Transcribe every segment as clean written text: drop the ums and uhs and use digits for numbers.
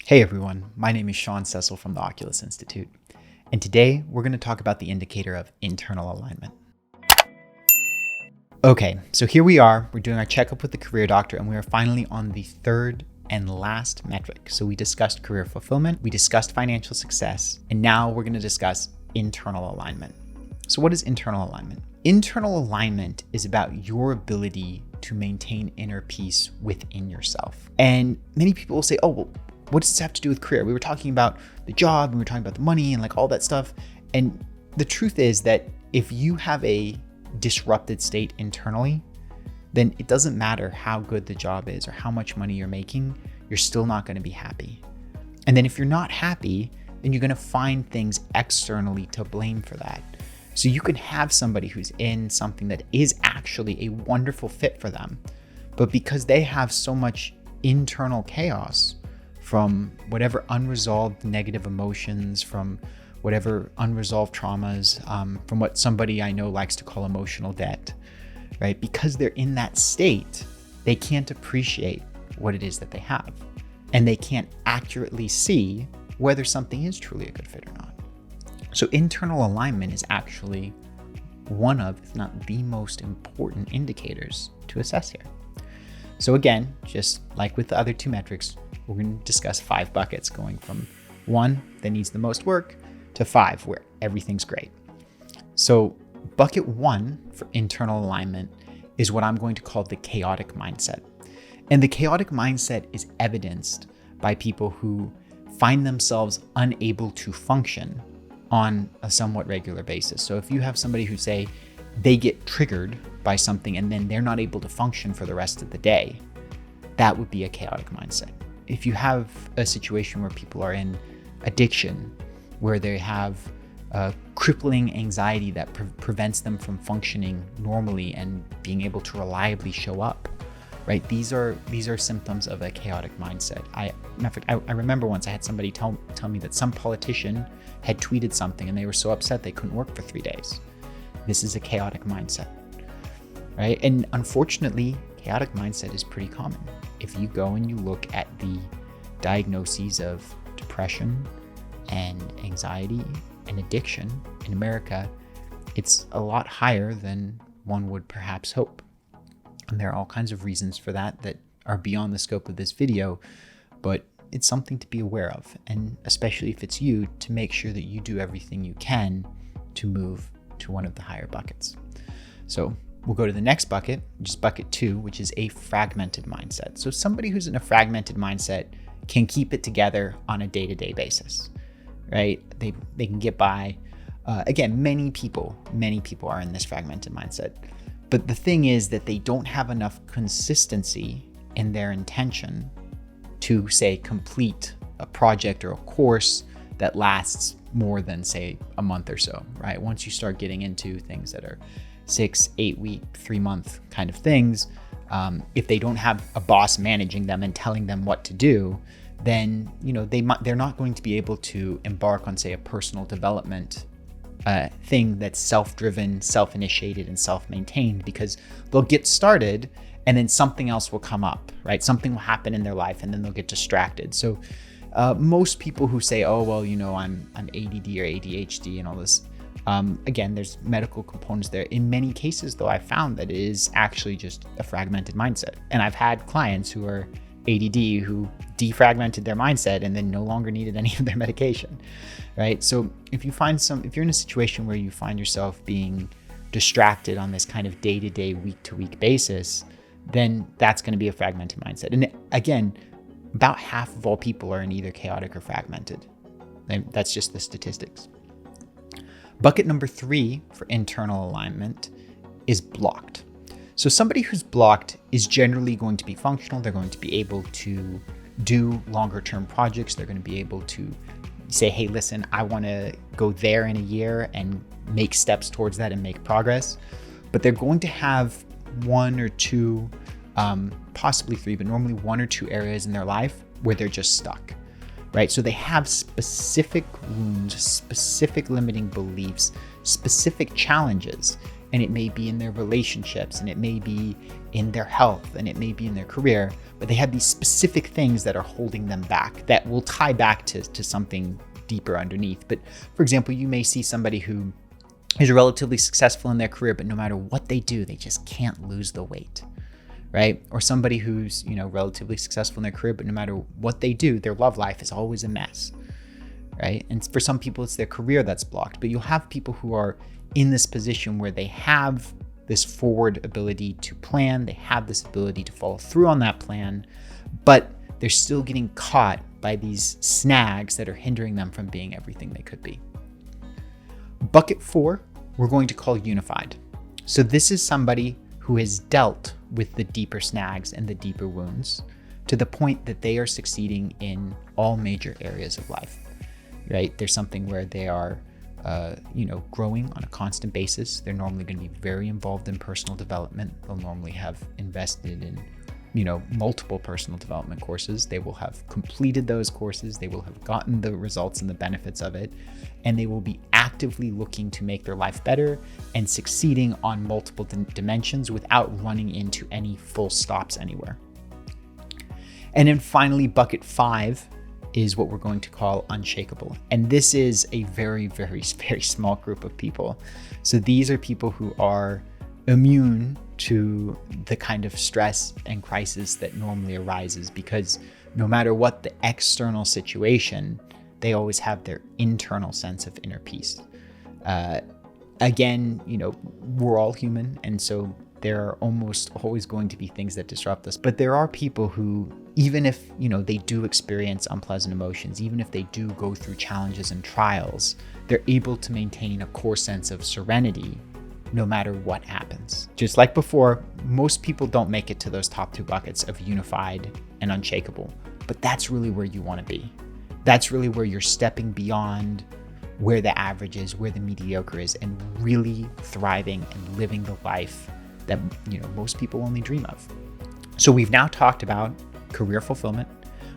Hey everyone, my name is Sean Cecil from the Oculus Institute, and today we're going to talk about the indicator of internal alignment. Okay, so here we are, we're doing our checkup with the career doctor, and we are finally on the third and last metric. So we discussed career fulfillment, we discussed financial success, and now we're going to discuss internal alignment. So what is internal alignment? Internal alignment is about your ability to maintain inner peace within yourself. And many people will say, oh, well, what does this have to do with career? We were talking about the job, and we were talking about the money and like all that stuff. And the truth is that if you have a disrupted state internally, then it doesn't matter how good the job is or how much money you're making, you're still not going to be happy. And then if you're not happy, then you're going to find things externally to blame for that. So you can have somebody who's in something that is actually a wonderful fit for them, but because they have so much internal chaos from whatever unresolved negative emotions, from whatever unresolved traumas, from what somebody I know likes to call emotional debt, right? Because they're in that state, they can't appreciate what it is that they have. And they can't accurately see whether something is truly a good fit or not. So internal alignment is actually one of, if not the most important indicators to assess here. So again, just like with the other two metrics, we're going to discuss 5 buckets, going from 1 that needs the most work to 5 where everything's great. So bucket 1 for internal alignment is what I'm going to call the chaotic mindset. And the chaotic mindset is evidenced by people who find themselves unable to function on a somewhat regular basis. So if you have somebody who say they get triggered by something and then they're not able to function for the rest of the day, that would be a chaotic mindset. If you have a situation where people are in addiction, where they have crippling anxiety that prevents them from functioning normally and being able to reliably show up, right? These are symptoms of a chaotic mindset. I remember once I had somebody tell me that some politician had tweeted something and they were so upset they couldn't work for 3 days. This is a chaotic mindset, right? And unfortunately, chaotic mindset is pretty common. If you go and you look at the diagnoses of depression and anxiety and addiction in America, it's a lot higher than one would perhaps hope. And there are all kinds of reasons for that are beyond the scope of this video, but it's something to be aware of. And especially if it's you, to make sure that you do everything you can to move to one of the higher buckets. So we'll go to the next bucket, which is bucket 2, which is a fragmented mindset. So somebody who's in a fragmented mindset can keep it together on a day-to-day basis, right? They can get by. Again, many people are in this fragmented mindset. But the thing is that they don't have enough consistency in their intention to, say, complete a project or a course that lasts more than, say, a month or so, right? Once you start getting into things that are 6, 8 week, 3 month kind of things, if they don't have a boss managing them and telling them what to do, then they're not going to be able to embark on, say, a personal development thing that's self-driven, self-initiated, and self-maintained, because they'll get started and then something else will come up, right? Something will happen in their life and then they'll get distracted. So most people who say, oh, well, I'm ADD or ADHD and all this, again, there's medical components there. In many cases, though, I found that it is actually just a fragmented mindset. And I've had clients who are ADD who defragmented their mindset and then no longer needed any of their medication, right? So if you're in a situation where you find yourself being distracted on this kind of day-to-day, week-to-week basis, then that's going to be a fragmented mindset. And again, about half of all people are in either chaotic or fragmented. And that's just the statistics. Bucket number 3 for internal alignment is blocked. So somebody who's blocked is generally going to be functional. They're going to be able to do longer term projects. They're going to be able to say, hey, listen, I want to go there in a year and make steps towards that and make progress. But they're going to have 1 or 2, possibly 3, but normally 1 or 2 areas in their life where they're just stuck, right? So they have specific wounds, specific limiting beliefs, specific challenges and it may be in their relationships, and it may be in their health, and it may be in their career, but they have these specific things that are holding them back that will tie back to something deeper underneath. But for example, you may see somebody who is relatively successful in their career, but no matter what they do, they just can't lose the weight, right? Or somebody who's, relatively successful in their career, but no matter what they do, their love life is always a mess, right? And for some people, it's their career that's blocked, but you'll have people who are in this position where they have this forward ability to plan, they have this ability to follow through on that plan, but they're still getting caught by these snags that are hindering them from being everything they could be. Bucket 4, we're going to call unified. So this is somebody who has dealt with the deeper snags and the deeper wounds to the point that they are succeeding in all major areas of life, right? There's something where they are, growing on a constant basis. They're normally going to be very involved in personal development. They'll normally have invested in multiple personal development courses. They will have completed those courses. They will have gotten the results and the benefits of it. And they will be actively looking to make their life better and succeeding on multiple dimensions without running into any full stops anywhere. And then finally, bucket 5 is what we're going to call unshakable. And this is a very, very, very small group of people. So these are people who are immune to the kind of stress and crisis that normally arises, because no matter what the external situation, they always have their internal sense of inner peace. Again, we're all human, and so there are almost always going to be things that disrupt us. But there are people who, even if, they do experience unpleasant emotions, even if they do go through challenges and trials, they're able to maintain a core sense of serenity no matter what happens. Just like before, most people don't make it to those top 2 buckets of unified and unshakable, but that's really where you want to be. That's really where you're stepping beyond where the average is, where the mediocre is, and really thriving and living the life that, most people only dream of. So we've now talked about career fulfillment.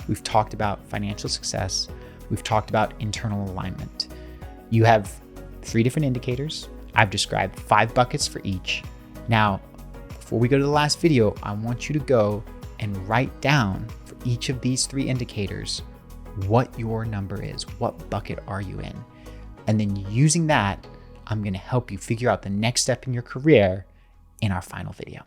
We've talked about financial success. We've talked about internal alignment. You have 3 different indicators. I've described 5 buckets for each. Now, before we go to the last video, I want you to go and write down for each of these 3 indicators what your number is. What bucket are you in? And then using that, I'm going to help you figure out the next step in your career in our final video.